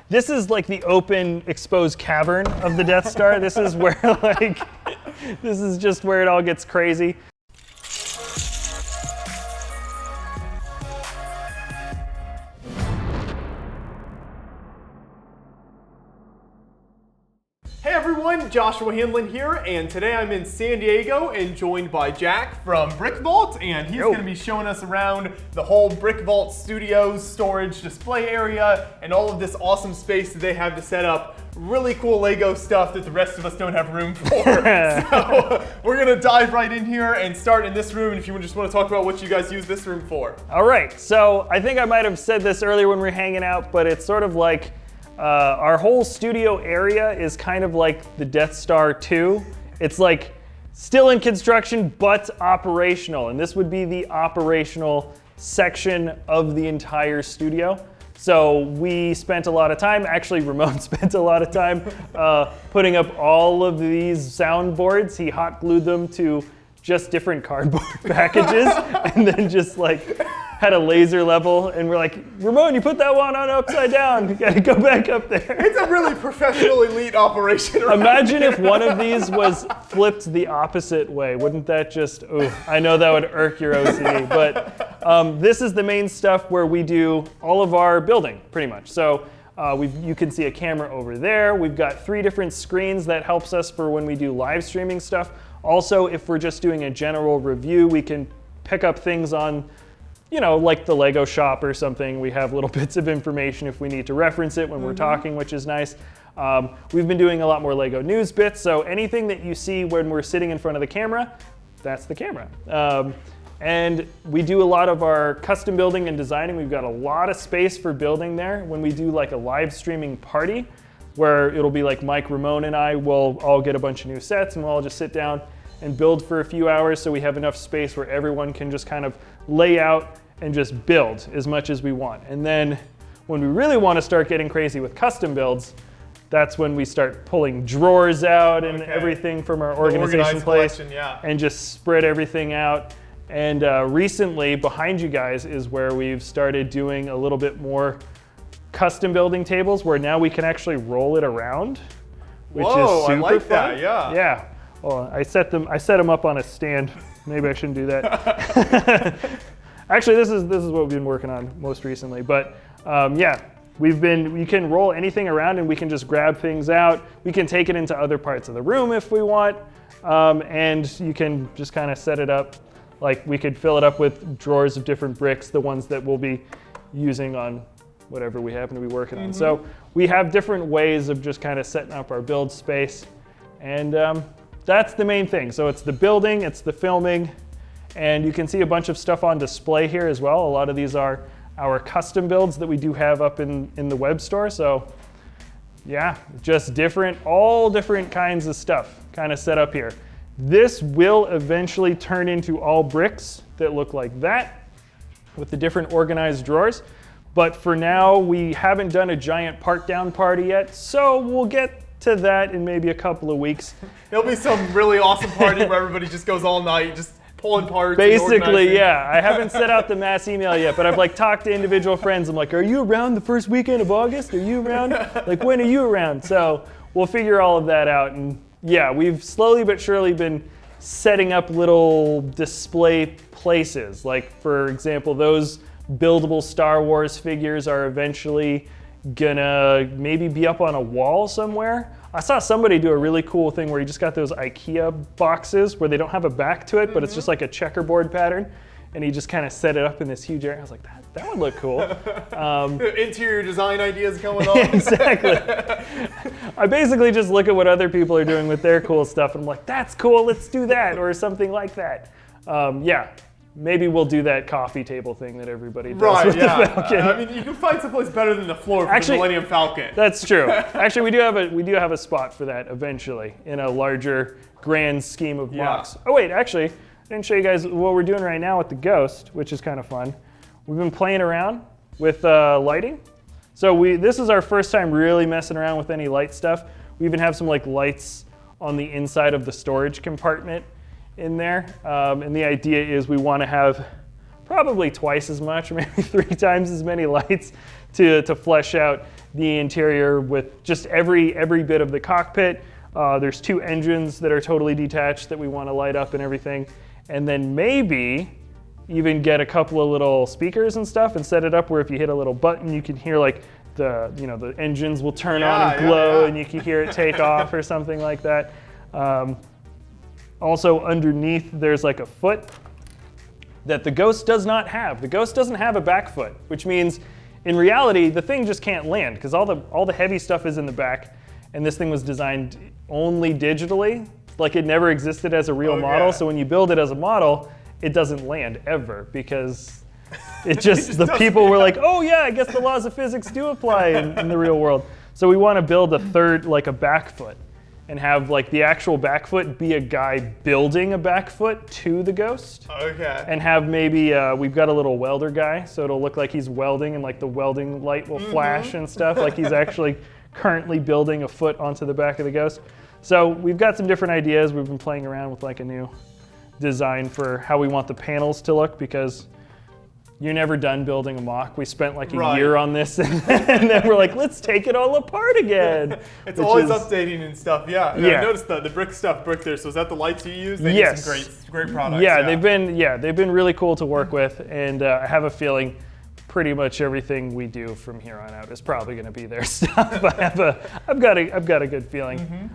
This is like the open, exposed cavern of the Death Star. This is where like, this is just where it all gets crazy. Hey everyone, Joshua Hanlon here, and today I'm in San Diego and joined by Jack from Brick Vault, and he's going to be showing us around the whole Brick Vault Studios storage display area and all of this awesome space that they have to set up really cool Lego stuff that the rest of us don't have room for. So we're going to dive right in here and start in this room, and if you just want to talk about what you guys use this room for. All right, so I think I might have said this earlier when we were hanging out, but it's sort of like our whole studio area is kind of like the Death Star 2. It's like still in construction, but operational. And this would be the operational section of the entire studio. So we spent a lot of time, actually Ramon spent a lot of time putting up all of these soundboards. He hot glued them to just different cardboard packages and then just like had a laser level, and we're like, Ramon, you put that one on upside down. You gotta go back up there. It's a really professional, elite operation. Imagine if one of these was flipped the opposite way. Wouldn't that just, ooh, I know that would irk your OCD. But this is the main stuff where we do all of our building, pretty much. So you can see a camera over there. We've got 3 different screens that helps us for when we do live streaming stuff. Also, if we're just doing a general review, we can pick up things on, you know, like the Lego shop or something. We have little bits of information if we need to reference it when we're talking, which is nice. We've been doing a lot more Lego news bits, so anything that you see when we're sitting in front of the camera, that's the camera. And we do a lot of our custom building and designing. We've got a lot of space for building there. When we do like a live streaming party, where it'll be like Mike, Ramon, and I will all get a bunch of new sets, and we'll all just sit down and build for a few hours, so we have enough space where everyone can just kind of lay out and just build as much as we want. And then when we really want to start getting crazy with custom builds, that's when we start pulling drawers out and everything from our organization place, and just spread everything out. And recently, behind you guys is where we've started doing a little bit more custom building tables, where now we can actually roll it around, which is super I like fun. that, yeah. Yeah. Well, I set them up on a stand. Maybe I shouldn't do that. Actually, this is what we've been working on most recently. But yeah, you can roll anything around and we can just grab things out. We can take it into other parts of the room if we want. And you can just kind of set it up. Like we could fill it up with drawers of different bricks, the ones that we'll be using on whatever we happen to be working on. So we have different ways of just kind of setting up our build space. And that's the main thing. So it's the building, it's the filming, and you can see a bunch of stuff on display here as well. A lot of these are our custom builds that we do have up in the web store. So yeah, just all different kinds of stuff kind of set up here. This will eventually turn into all bricks that look like that with the different organized drawers. But for now, we haven't done a giant part down party yet, so we'll get to that in maybe a couple of weeks. There'll be some really awesome party where everybody just goes all night, just pulling parts. Basically, yeah. I haven't sent out the mass email yet, but I've like talked to individual friends. I'm like, are you around the first weekend of August? Are you around? Like, when are you around? So we'll figure all of that out. And yeah, we've slowly but surely been setting up little display places. Like, for example, those buildable Star Wars figures are eventually gonna maybe be up on a wall somewhere. I saw somebody do a really cool thing where you just got those IKEA boxes where they don't have a back to it, but it's just like a checkerboard pattern, and he just kind of set it up in this huge area. I was like, that would look cool. Interior design ideas going on. Exactly. I basically just look at what other people are doing with their cool stuff, and I'm like, that's cool, let's do that, or something like that. Yeah. Maybe we'll do that coffee table thing that everybody does with the Falcon. I mean, you can find someplace better than the floor for the Millennium Falcon. That's true. Actually, we do have a spot for that eventually in a larger grand scheme of blocks. Oh wait, actually, I didn't show you guys what we're doing right now with the Ghost, which is kind of fun. We've been playing around with lighting. So this is our first time really messing around with any light stuff. We even have some like lights on the inside of the storage compartment in there, and the idea is we want to have probably twice as much, or maybe 3 times as many lights to flesh out the interior with just every bit of the cockpit. There's 2 engines that are totally detached that we want to light up and everything. And then maybe even get a couple of little speakers and stuff and set it up where if you hit a little button, you can hear like the engines will turn on and glow and you can hear it take off or something like that. Also underneath, there's like a foot that the Ghost does not have. The Ghost doesn't have a back foot, which means in reality, the thing just can't land because all the heavy stuff is in the back, and this thing was designed only digitally, like it never existed as a real model. So when you build it as a model, it doesn't land ever because it just, the people were like, oh yeah, I guess the laws of physics do apply in the real world. So we want to build a third, like a back foot, and have like the actual back foot be a guy building a back foot to the Ghost. Okay. And have maybe, we've got a little welder guy, so it'll look like he's welding and like the welding light will flash and stuff, like he's actually currently building a foot onto the back of the Ghost. So we've got some different ideas. We've been playing around with like a new design for how we want the panels to look because you're never done building a mock. We spent like a year on this and then we're like, let's take it all apart again. It's always updating and stuff, yeah. I noticed the brick stuff there. So is that the lights you use? They do some great products. Yeah, they've been really cool to work with, and I have a feeling pretty much everything we do from here on out is probably going to be their stuff. I've got a good feeling.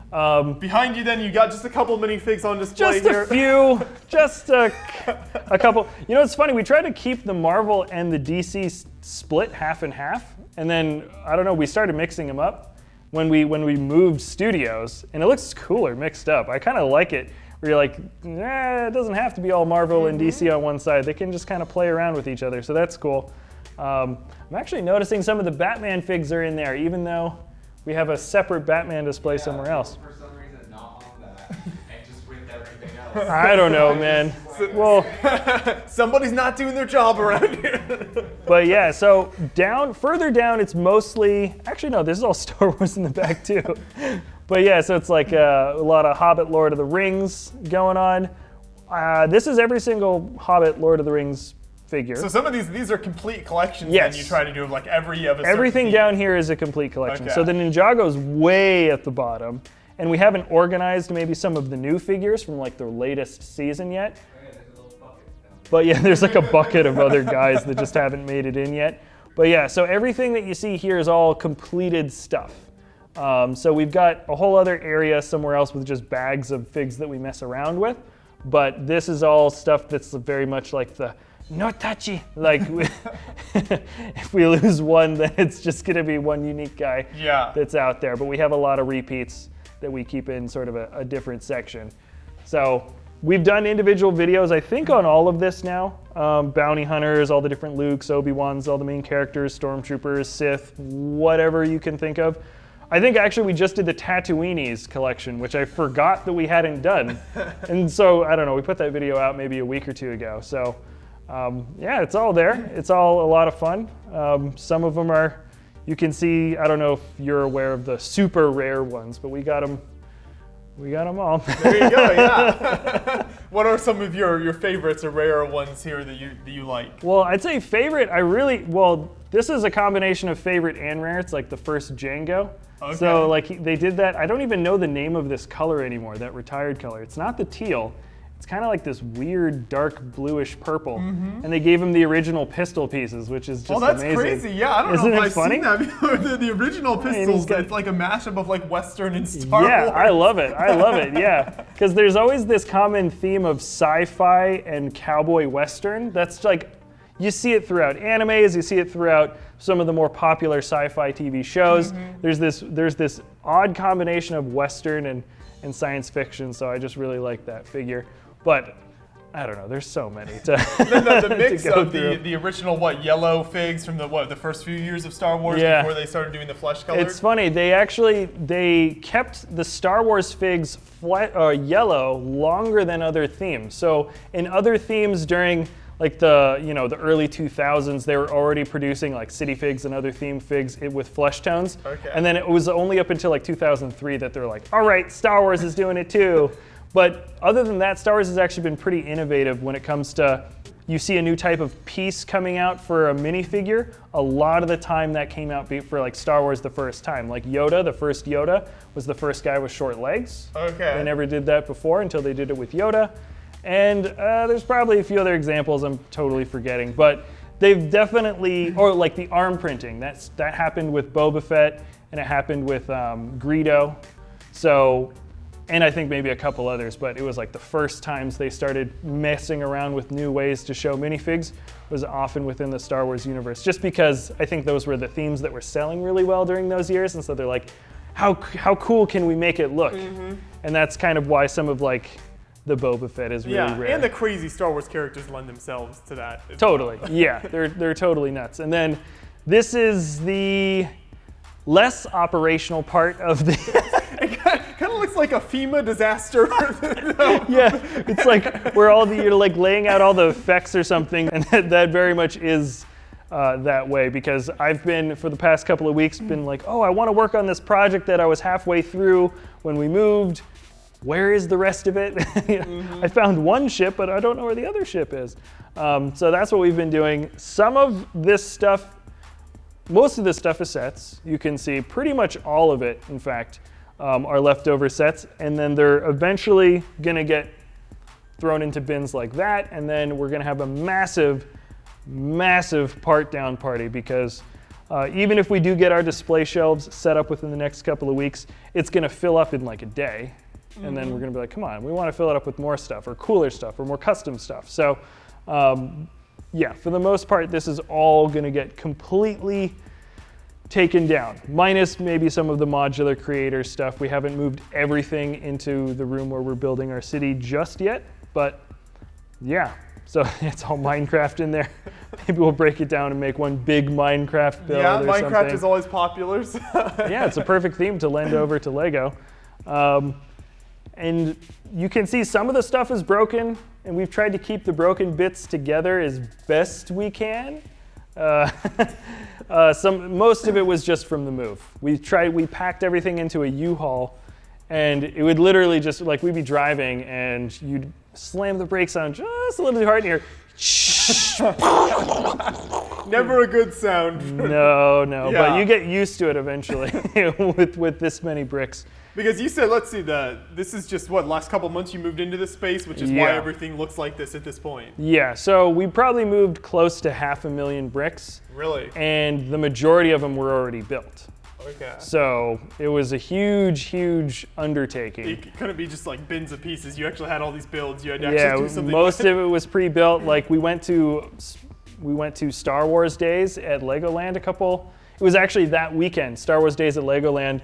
Behind you, then you got just a couple minifigs on display here. Just a few, just a couple. You know, it's funny. We tried to keep the Marvel and the DC split half and half, and then I don't know. We started mixing them up when we moved studios, and it looks cooler mixed up. I kind of like it. Where you're like, nah, it doesn't have to be all Marvel and DC on one side. They can just kind of play around with each other, so that's cool. I'm actually noticing some of the Batman figs are in there, even though we have a separate Batman display somewhere else. For some reason, not on that, and just with everything else. I don't know, man. Well, somebody's not doing their job around here. But yeah, so further down, it's mostly, actually no, this is all Star Wars in the back too. But yeah, so it's like a lot of Hobbit, Lord of the Rings going on. This is every single Hobbit, Lord of the Rings figure. So some of these are complete collections. Yes. And you try to do like everything down here is a complete collection. Okay. So the Ninjago's way at the bottom, and we haven't organized maybe some of the new figures from like the latest season yet. But yeah, there's like a bucket of other guys that just haven't made it in yet. But yeah, so everything that you see here is all completed stuff. So we've got a whole other area somewhere else with just bags of figs that we mess around with. But this is all stuff that's very much like the no touchy. Like if we lose one, then it's just going to be one unique guy that's out there. But we have a lot of repeats that we keep in sort of a different section. So we've done individual videos, I think, on all of this now. Bounty hunters, all the different Lukes, Obi-Wans, all the main characters, Stormtroopers, Sith, whatever you can think of. I think actually we just did the Tatooinis collection, which I forgot that we hadn't done. And so, I don't know, we put that video out maybe a week or two ago. So yeah, it's all there. It's all a lot of fun. Some of them are, you can see, I don't know if you're aware of the super rare ones, but we got them all. There you go, yeah. What are some of your favorites or rare ones here that you like? Well, I'd say favorite, this is a combination of favorite and rare. It's like the first Django. Okay. So like they did that. I don't even know the name of this color anymore, that retired color. It's not the teal. It's kind of like this weird dark bluish purple. And they gave him the original pistol pieces, which is just amazing. Oh, that's crazy. Yeah, I don't know if I've seen that before. The original pistols, it's like a mashup of like Western and Star Wars. Yeah, I love it. I love it, yeah. Because there's always this common theme of sci-fi and cowboy Western. That's like, you see it throughout animes, you see it throughout some of the more popular sci-fi TV shows. There's this odd combination of Western and science fiction, so I just really like that figure. But I don't know, there's so many the mix of the original yellow figs from the first few years of Star Wars before they started doing the flesh color. It's funny, they kept the Star Wars figs yellow longer than other themes. So in other themes during like the early 2000s, they were already producing like city figs and other theme figs with flesh tones. Okay. And then it was only up until like 2003 that they're like, all right, Star Wars is doing it too. But other than that, Star Wars has actually been pretty innovative when it comes to you see a new type of piece coming out for a minifigure, a lot of the time that came out for like Star Wars the first time. Like Yoda, the first Yoda was the first guy with short legs. Okay. They never did that before until they did it with Yoda. And there's probably a few other examples I'm totally forgetting, but they've definitely, or like the arm printing, that happened with Boba Fett, and it happened with Greedo. So, and I think maybe a couple others, but it was like the first times they started messing around with new ways to show minifigs was often within the Star Wars universe, just because I think those were the themes that were selling really well during those years, and so they're like, how cool can we make it look? And that's kind of why some of like the Boba Fett is really rare. And the crazy Star Wars characters lend themselves to that. Totally, yeah, they're totally nuts. And then this is the less operational part of the. It kind of looks like a FEMA disaster. Yeah, it's like where you're like laying out all the effects or something, and that very much is that way, because I've been, for the past couple of weeks, been like, oh, I want to work on this project that I was halfway through when we moved. Where is the rest of it? I found one ship, but I don't know where the other ship is. So that's what we've been doing. Some of this stuff, most of this stuff is sets. You can see pretty much all of it, in fact, are leftover sets. And then they're eventually going to get thrown into bins like that. And then we're going to have a massive, massive part down party, because even if we do get our display shelves set up within the next couple of weeks, it's going to fill up in like a day. And then we're going to be like, come on, we want to fill it up with more stuff or cooler stuff or more custom stuff. So yeah, for the most part, this is all going to get completely taken down, minus maybe some of the modular creator stuff. We haven't moved everything into the room where we're building our city just yet, but yeah. So it's all Minecraft in there. Maybe we'll break it down and make one big Minecraft build or Minecraft something. is always popular. Yeah, it's a perfect theme to lend over to Lego. And you can see some of the stuff is broken, and we've tried to keep the broken bits together as best we can. Most of it was just from the move. We packed everything into a U-Haul, and it would literally just, like, we'd be driving, and you'd slam the brakes on just a little too hard, and you're Never a good sound. No, Yeah. but you get used to it eventually with this many bricks. Because you said, let's see, this is just what, last couple months you moved into this space, which is why everything looks like this at this point. Yeah, so we probably moved close to 500,000 bricks. Really? And the majority of them were already built. Okay. So it was a huge, huge undertaking. It couldn't be just like bins of pieces. You actually had all these builds. You had to actually do something. Most of it was pre-built. Like we went to Star Wars Days at Legoland it was actually that weekend. Star Wars Days at Legoland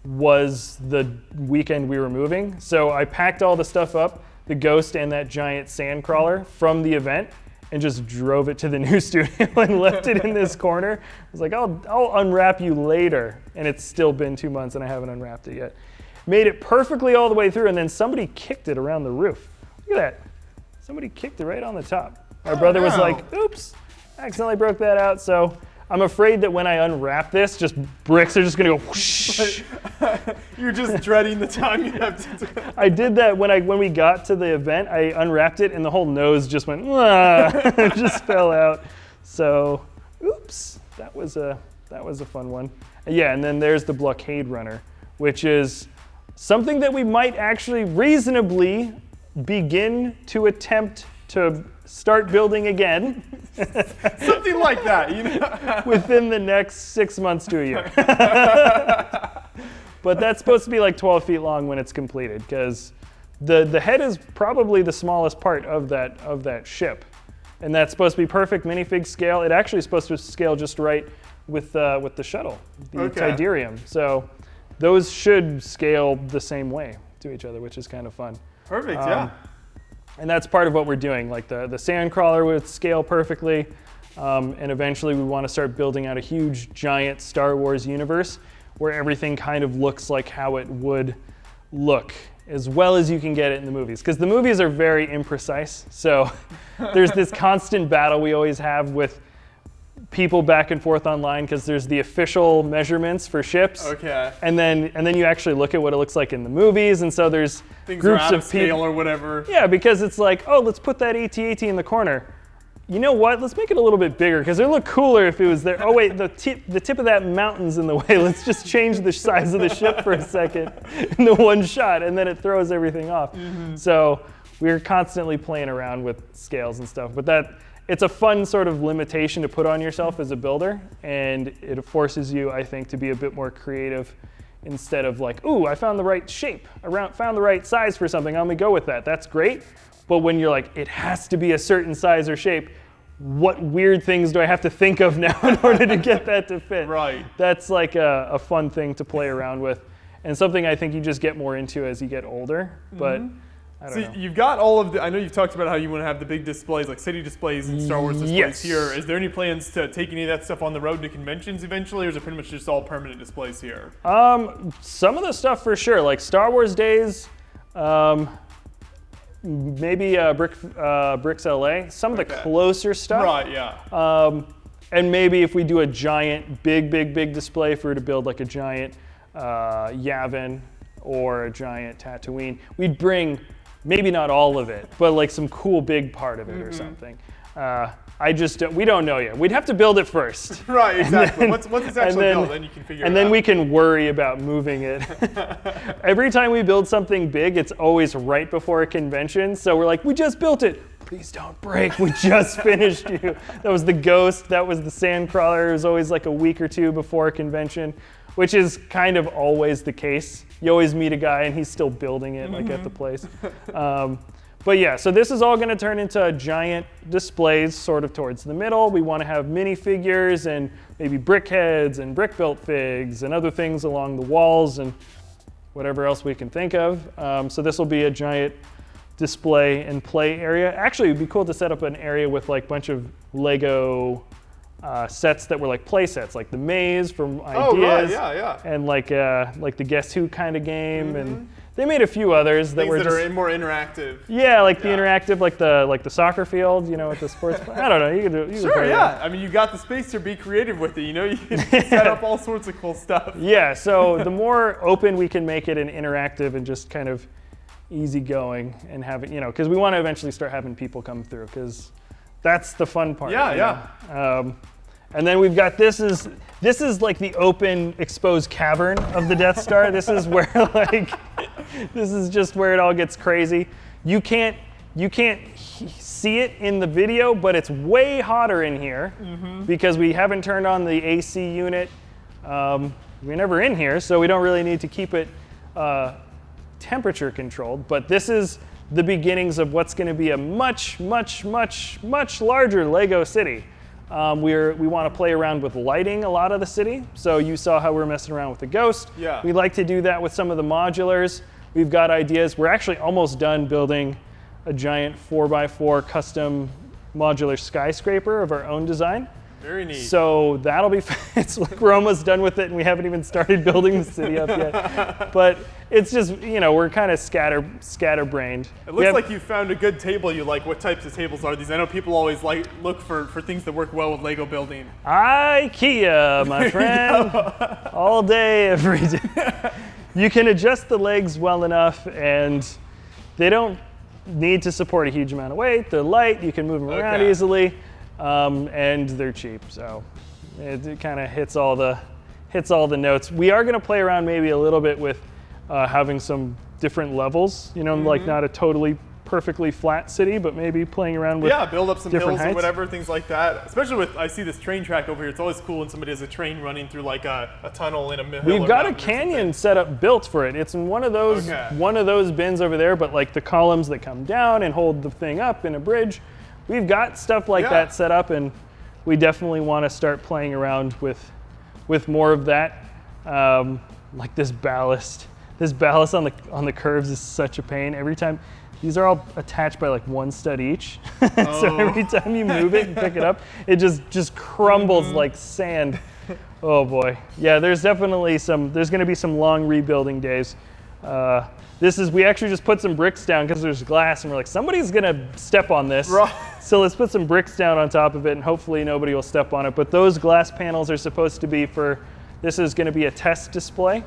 was the weekend we were moving. So I packed all the stuff up, the Ghost and that giant sand crawler from the event, and just drove it to the new studio and left it in this corner. I was like, I'll unwrap you later. And it's still been 2 months and I haven't unwrapped it yet. Made it perfectly all the way through, and then somebody kicked it around the roof. Look at that. Somebody kicked it right on the top. Our brother was like, oops, I accidentally broke that out. So I'm afraid that when I unwrap this, just bricks are just gonna go whoosh. You're just dreading the time you have to do it. I did that when we got to the event. I unwrapped it and the whole nose just went, it just fell out. So, oops, that was a fun one. Yeah, and then there's the Blockade Runner, which is something that we might actually reasonably begin to attempt to start building again. Something like that, you know? Within the next 6 months to a year. But that's supposed to be like 12 feet long when it's completed, because the head is probably the smallest part of that ship. And that's supposed to be perfect minifig scale. It actually is supposed to scale just right with the shuttle, the Tidarium. So those should scale the same way to each other, which is kind of fun. Perfect, yeah. And that's part of what we're doing. Like the sand crawler would scale perfectly. And eventually we want to start building out a huge, giant Star Wars universe where everything kind of looks like how it would look, as well as you can get it in the movies. Because the movies are very imprecise. So there's this constant battle we always have with people back and forth online, because there's the official measurements for ships. Okay. And then you actually look at what it looks like in the movies, and so there's Things groups are out of scale people or whatever. Yeah, because it's like, oh, let's put that AT-AT in the corner. you know what? Let's make it a little bit bigger because it would look cooler if it was there. Oh wait, the tip of that mountain's in the way. Let's just change the size of the ship for a second in the one shot, and then it throws everything off. So we're constantly playing around with scales and stuff, but it's a fun sort of limitation to put on yourself as a builder, and it forces you, I think, to be a bit more creative instead of like, ooh, I found the right shape, found the right size for something, I'm gonna go with that. That's great. But when you're like, it has to be a certain size or shape, what weird things do I have to think of now in order to get that to fit? Right. That's like a fun thing to play around with, and something I think you just get more into as you get older. But I don't know. You've got all of the, I know you've talked about how you want to have the big displays, like city displays and Star Wars displays Yes. here. Is there any plans to take any of that stuff on the road to conventions eventually, or is it pretty much just all permanent displays here? Some of the stuff for sure, like Star Wars Days, maybe Bricks LA, some of the closer stuff. Right, yeah. And maybe if we do a giant, big display for to build like a giant Yavin or a giant Tatooine, we'd bring maybe not all of it, but like some cool big part of it or something. We don't know yet. We'd have to build it first. Right, exactly. Once it's actually built, then you can figure it out. And then we can worry about moving it. Every time we build something big, it's always right before a convention. So we're like, we just built it. Please don't break. We just finished you. That was the Ghost. That was the Sandcrawler. It was always like a week or two before a convention, which is kind of always the case. You always meet a guy and he's still building it like at the place. But yeah, so this is all going to turn into giant displays sort of towards the middle. We want to have minifigures and maybe brick heads and brick built figs and other things along the walls and whatever else we can think of. So this will be a giant display and play area. Actually, it'd be cool to set up an area with like a bunch of Lego sets that were like play sets, like the maze from Ideas. Oh, right, yeah. And like the Guess Who kind of game. And they made a few others that Things were that just are more interactive. Yeah, like the interactive, like the soccer field, you know, with the sports. I don't know. You can do. Sure, yeah. I mean, you got the space to be creative with it. You know, you can set up all sorts of cool stuff. Yeah. So the more open we can make it and interactive and just kind of easy-going and have it, you know, because we want to eventually start having people come through, because that's the fun part. Yeah. And then we've got this is like the open exposed cavern of the Death Star. This is where this is just where it all gets crazy. You can't see it in the video, but it's way hotter in here because we haven't turned on the AC unit. We're never in here, so we don't really need to keep it temperature controlled. But this is the beginnings of what's going to be a much larger Lego city. We want to play around with lighting a lot of the city. So you saw how we're messing around with the Ghost. Yeah. We like to do that with some of the modulars. We've got ideas. We're actually almost done building a giant 4x4 custom modular skyscraper of our own design. Very neat. So that'll be, it's like we're almost done with it and we haven't even started building the city up yet. But it's just, you know, we're kind of scatterbrained. It looks like you found a good table you like. What types of tables are these? I know people always look for things that work well with Lego building. IKEA, my friend. All day, every day. You can adjust the legs well enough and they don't need to support a huge amount of weight. They're light, you can move them around easily. And they're cheap, so it kind of hits all the notes. We are going to play around maybe a little bit with having some different levels, you know, like not a totally perfectly flat city, but maybe playing around with build up some different hills heights. or whatever, things like that. Especially with, I see this train track over here. It's always cool when somebody has a train running through like a tunnel in a hill. We've got a canyon set up built for it. It's in one of those bins over there, but like the columns that come down and hold the thing up in a bridge. We've got stuff like that set up, and we definitely want to start playing around with more of that. Like this ballast. This ballast on the curves is such a pain. Every time, these are all attached by like one stud each. So every time you move it and pick it up, it just crumbles like sand. Oh boy. Yeah, there's definitely there's going to be some long rebuilding days. We actually just put some bricks down because there's glass, and we're like, somebody's gonna step on this. Right. So let's put some bricks down on top of it, and hopefully nobody will step on it. But those glass panels are supposed to be this is gonna be a test display.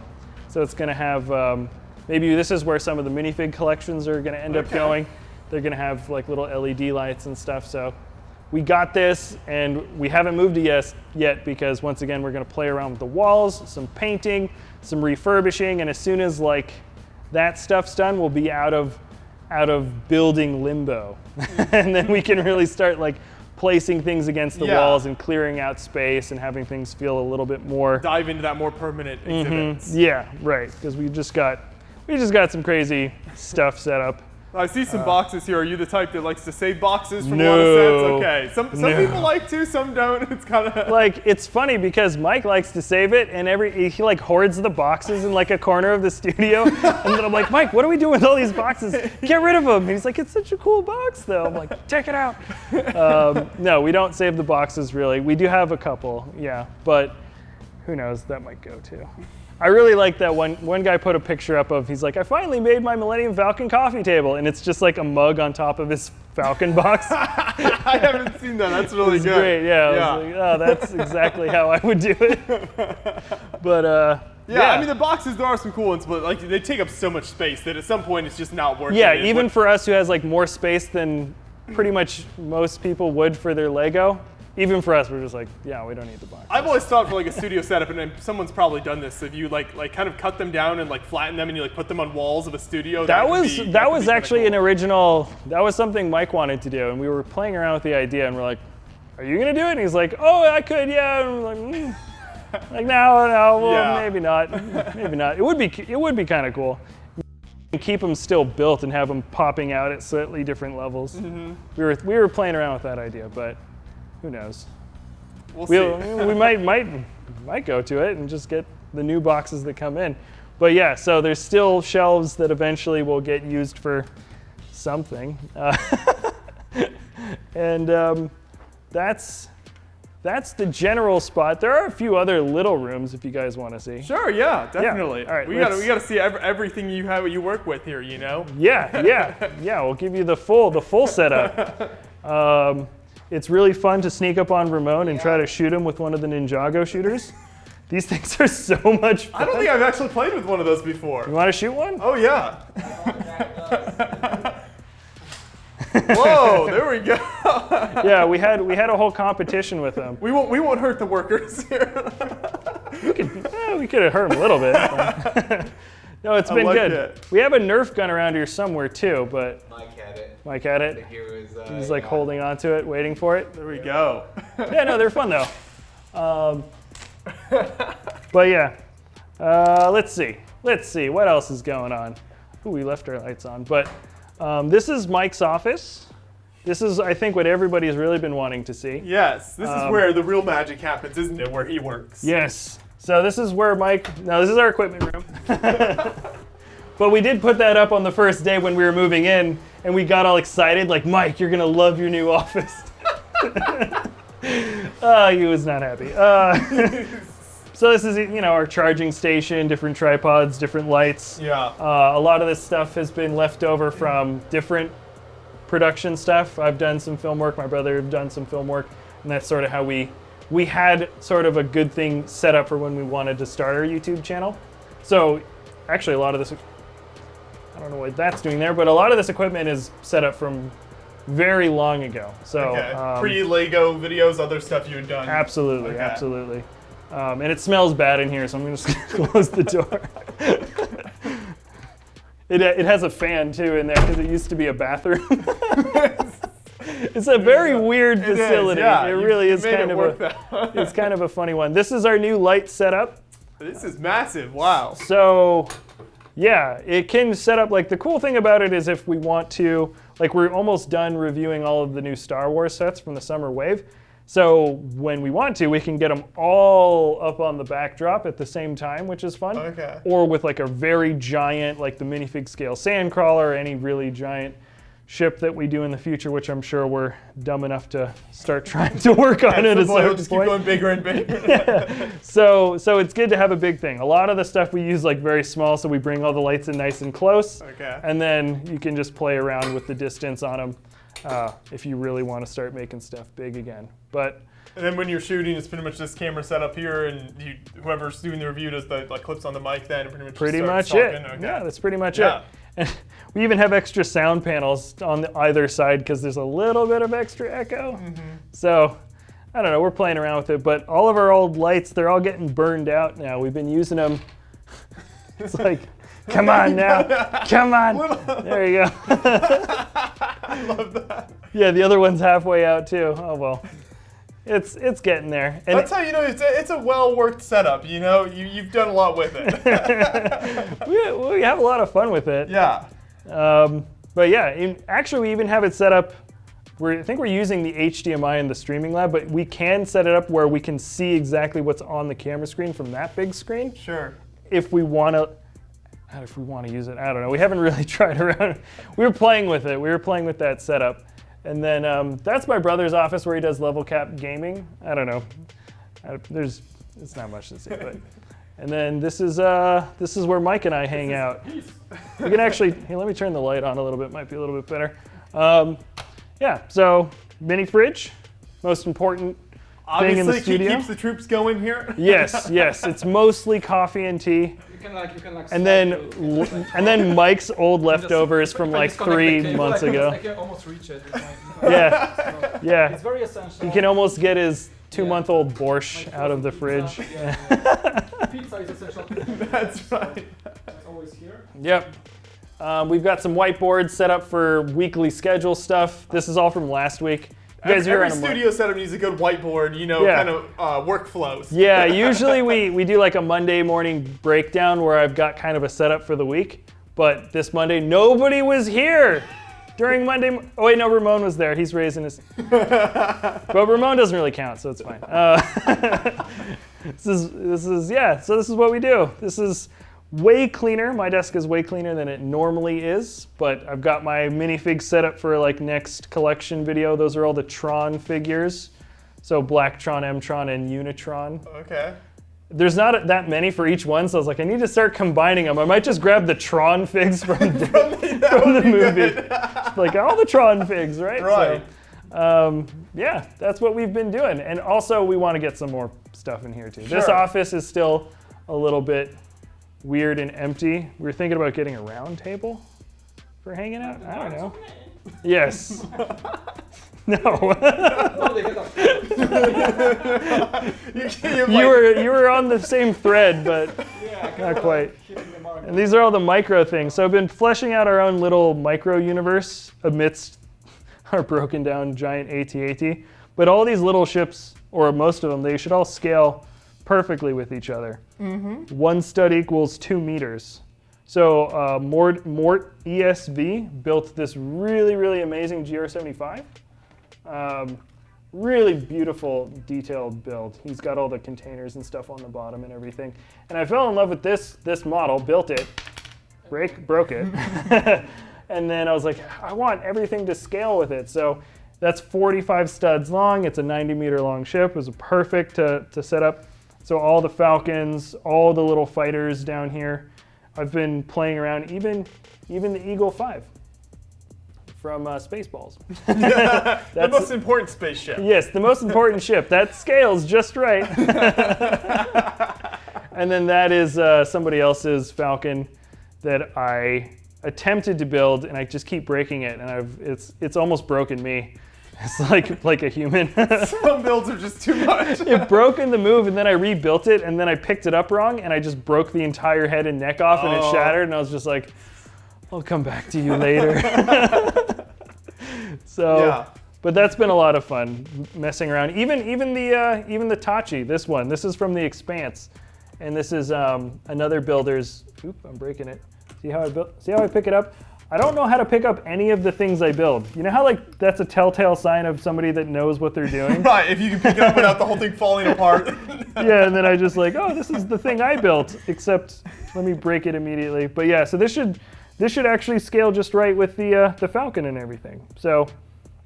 So it's gonna have, maybe this is where some of the minifig collections are gonna end up going. They're gonna have like little LED lights and stuff. So we got this, and we haven't moved it yet because once again, we're gonna play around with the walls, some painting, some refurbishing, and as soon as like that stuff's done, we'll be out of building limbo. And then we can really start like placing things against the walls and clearing out space and having things feel a little bit more. Dive into that more permanent exhibits. Yeah, right, because we just got some crazy stuff set up. I see some boxes here. Are you the type that likes to save boxes from a lot of sets? Okay. Some people like to, some don't. It's kind of like, it's funny because Mike likes to save it, and he like hoards the boxes in like a corner of the studio. And then I'm like, Mike, what are we doing with all these boxes? Get rid of them. And he's like, it's such a cool box though. I'm like, check it out. No, we don't save the boxes really. We do have a couple, yeah, but who knows? That might go too. I really like that one guy put a picture up of, he's like, I finally made my Millennium Falcon coffee table, and it's just like a mug on top of his Falcon box. I haven't seen that. That's really good. Great, yeah. I was like, oh, that's exactly how I would do it. But yeah, I mean the boxes, there are some cool ones, but like they take up so much space that at some point it's just not worth it. Yeah, even for us who has like more space than pretty much most people would for their Lego. Even for us, we're just like, yeah, we don't need the box. I've always thought for like a studio setup, and someone's probably done this. If you like kind of cut them down and like flatten them, and you like put them on walls of a studio. That was actually an original. That was something Mike wanted to do, and we were playing around with the idea, and we're like, "Are you gonna do it?" And he's like, "Oh, I could, yeah." And we're like, like no, well, maybe not, maybe not. It would be kind of cool. Keep them still built and have them popping out at slightly different levels. Mm-hmm. We were playing around with that idea, but. Who knows? We'll see. We might go to it and just get the new boxes that come in. But yeah, so there's still shelves that eventually will get used for something. And that's the general spot. There are a few other little rooms if you guys want to see. Sure, yeah, definitely. Yeah. All right, we gotta see everything you work with here, you know? Yeah. We'll give you the full setup. It's really fun to sneak up on Ramon and try to shoot him with one of the Ninjago shooters. These things are so much fun. I don't think I've actually played with one of those before. You want to shoot one? Oh, yeah. Whoa, there we go. Yeah, we had a whole competition with them. We won't hurt the workers here. We could have hurt them a little bit. No, it's been good. It. We have a Nerf gun around here somewhere too, but Mike had it. He's like holding on to it, waiting for it. There we go. Yeah, no, they're fun though. But yeah, let's see what else is going on. Ooh, we left our lights on, but this is Mike's office. This is, I think, what everybody's really been wanting to see. Yes, this is where the real magic happens, isn't it? Where he works. Yes. So this is where this is our equipment room. But we did put that up on the first day when we were moving in, and we got all excited, like, Mike, you're gonna love your new office. He was not happy. So this is, our charging station, different tripods, different lights. Yeah. A lot of this stuff has been left over from different production stuff. I've done some film work, my brother have done some film work, and that's sort of how we had sort of a good thing set up for when we wanted to start our YouTube channel. So actually a lot of this, I don't know what that's doing there, but a lot of this equipment is set up from very long ago. So pre-Lego videos, other stuff you had done. Absolutely, absolutely. And it smells bad in here, so I'm just gonna close the door. It has a fan too in there because it used to be a bathroom. It's a very weird facility. Yeah. It really is it's kind of a funny one. This is our new light setup. This is massive. Wow. So, yeah, it can set up, like, the cool thing about it is if we want to, like, we're almost done reviewing all of the new Star Wars sets from the Summer Wave. So when we want to, we can get them all up on the backdrop at the same time, which is fun. Okay. Or with like a very giant, like the minifig scale Sandcrawler, or any really giant ship that we do in the future, which I'm sure we're dumb enough to start trying to work on at a certain just point. Keep going bigger and bigger. Yeah. So it's good to have a big thing. A lot of the stuff we use like very small, so we bring all the lights in nice and close. Okay. And then you can just play around with the distance on them if you really want to start making stuff big again. And then when you're shooting, it's pretty much this camera set up here, and whoever's doing the review does the clips on the mic then, and pretty much it. talking. Okay. Yeah, that's pretty much it. And We even have extra sound panels on either side because there's a little bit of extra echo. So, I don't know, we're playing around with it, but all of our old lights, they're all getting burned out now. We've been using them. It's like, come on now, come on. There you go. I love that. Yeah, the other one's halfway out too. Oh well, it's getting there. And that's how you know it's a well-worked setup. You know, you've done a lot with it. we have a lot of fun with it. Yeah. But yeah, actually we even have it set up. I think we're using the HDMI in the streaming lab, but we can set it up where we can see exactly what's on the camera screen from that big screen. Sure. If we want to use it, I don't know. We haven't really tried around. We were playing with it. We were playing with that setup. And then that's my brother's office where he does level cap gaming. I don't know. It's not much to see, but. And then this is where Mike and I hang out. We can actually, hey, let me turn the light on a little bit. Might be a little bit better. Yeah, so mini fridge, most important thing in the studio. Obviously, keeps the troops going here. Yes, it's mostly coffee and tea. You can And then Mike's old leftovers from like 3 months ago. I can almost reach it. Yeah. It's very essential. You can almost get his 2-month-old borscht out of the fridge. Pizza is essential. That's right. It's always here. Yep. We've got some whiteboards set up for weekly schedule stuff. This is all from last week. You guys Every studio setup needs a good whiteboard, kind of workflows. Yeah, usually we do like a Monday morning breakdown where I've got kind of a setup for the week. But this Monday, nobody was here during Monday. Oh wait, no, Ramon was there. He's raising his. But Ramon doesn't really count, so it's fine. So this is what we do. This is way cleaner. My desk is way cleaner than it normally is, but I've got my minifig set up for like next collection video. Those are all the Tron figures. So Blacktron, Mtron, and Unitron. Okay. There's not that many for each one, so I was like, I need to start combining them. I might just grab the Tron figs from the movie. Like all the Tron figs, right? Right. So, yeah, that's what we've been doing. And also we want to get some more stuff in here too. Sure. This office is still a little bit weird and empty. We were thinking about getting a round table for hanging out. I don't know. Yes. No. You were on the same thread, but not quite. And these are all the micro things. So I've been fleshing out our own little micro universe amidst our broken down giant AT-AT. But all these little ships, or most of them, they should all scale perfectly with each other. Mm-hmm. 1 stud equals 2 meters. So Mort ESV built this really, really amazing GR75. Really beautiful, detailed build. He's got all the containers and stuff on the bottom and everything. And I fell in love with this model, built it, broke it. And then I was like, I want everything to scale with it. So that's 45 studs long. It's a 90-meter long ship. It was perfect to set up. So all the Falcons, all the little fighters down here. I've been playing around, even the Eagle 5 from Spaceballs. The most important spaceship. Yes, the most important ship. That scales just right. And then that is somebody else's Falcon that I attempted to build, and I just keep breaking it, and it's almost broken me. It's like a human. Some builds are just too much. It broke in the move, and then I rebuilt it, and then I picked it up wrong, and I just broke the entire head and neck off, and it shattered, and I was just like, I'll come back to you later. So, yeah. But that's been a lot of fun, messing around. Even the Tachi, this one. This is from The Expanse, and this is another builder's. Oop, I'm breaking it. See how I pick it up? I don't know how to pick up any of the things I build. You know how that's a telltale sign of somebody that knows what they're doing? Right, if you can pick it up without the whole thing falling apart. Yeah, and then I just like, oh, this is the thing I built, except let me break it immediately. But yeah, so this should actually scale just right with the Falcon and everything. So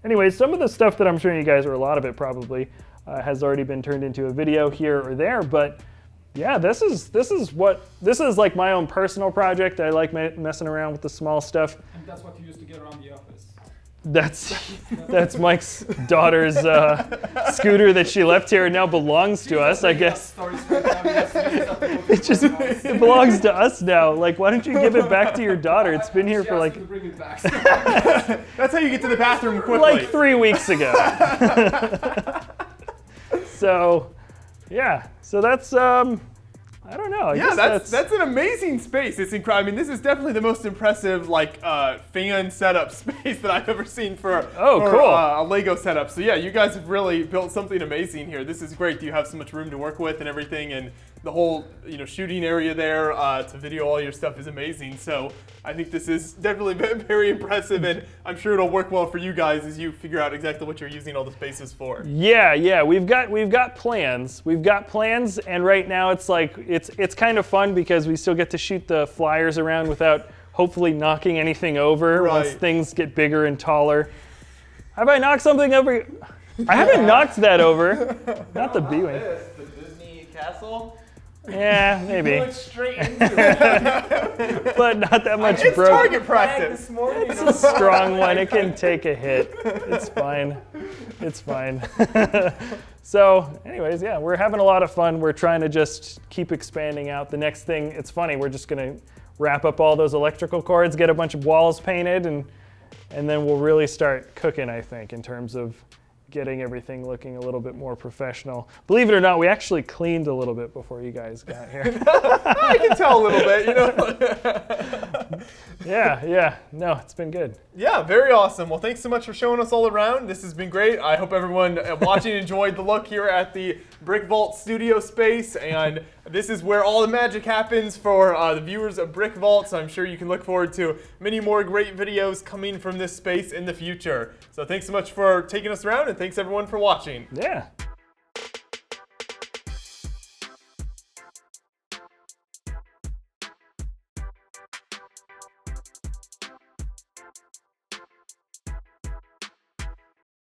anyways, some of the stuff that I'm showing you guys, or a lot of it probably, has already been turned into a video here or there, but yeah, this is like my own personal project. I like messing around with the small stuff. And that's what you use to get around the office. That's Mike's daughter's scooter that she left here and now belongs to us, I guess. It belongs to us now. Like, why don't you give it back to your daughter? It's been here for like... That's how you get to the bathroom quickly. Like 3 weeks ago. So, yeah. So that's, I don't know. I guess that's an amazing space. It's incredible. I mean, this is definitely the most impressive like fan setup space that I've ever seen for a Lego setup. So yeah, you guys have really built something amazing here. This is great. You have so much room to work with and everything, and the whole shooting area there to video all your stuff is amazing. So I think this is definitely very impressive, and I'm sure it'll work well for you guys as you figure out exactly what you're using all the spaces for. Yeah. We've got plans. And right now it's like it's kind of fun because we still get to shoot the flyers around without hopefully knocking anything over once things get bigger and taller. Have I knocked something over? I haven't knocked that over. Not the B-wing. The Disney castle. Yeah, maybe. Went straight into it. But not that much It's broke. target practice. This morning. It's a strong one. It can take a hit. It's fine. It's fine. So, anyways, yeah, we're having a lot of fun. We're trying to just keep expanding out. The next thing, it's funny, we're just going to wrap up all those electrical cords, get a bunch of walls painted, and then we'll really start cooking, I think, in terms of getting everything looking a little bit more professional. Believe it or not, we actually cleaned a little bit before you guys got here. I can tell a little bit, Yeah. No, it's been good. Yeah, very awesome. Well, thanks so much for showing us all around. This has been great. I hope everyone watching enjoyed the look here at the Brick Vault studio space. And this is where all the magic happens for the viewers of Brick Vault. So I'm sure you can look forward to many more great videos coming from this space in the future. So thanks so much for taking us around, and thanks everyone for watching. Yeah.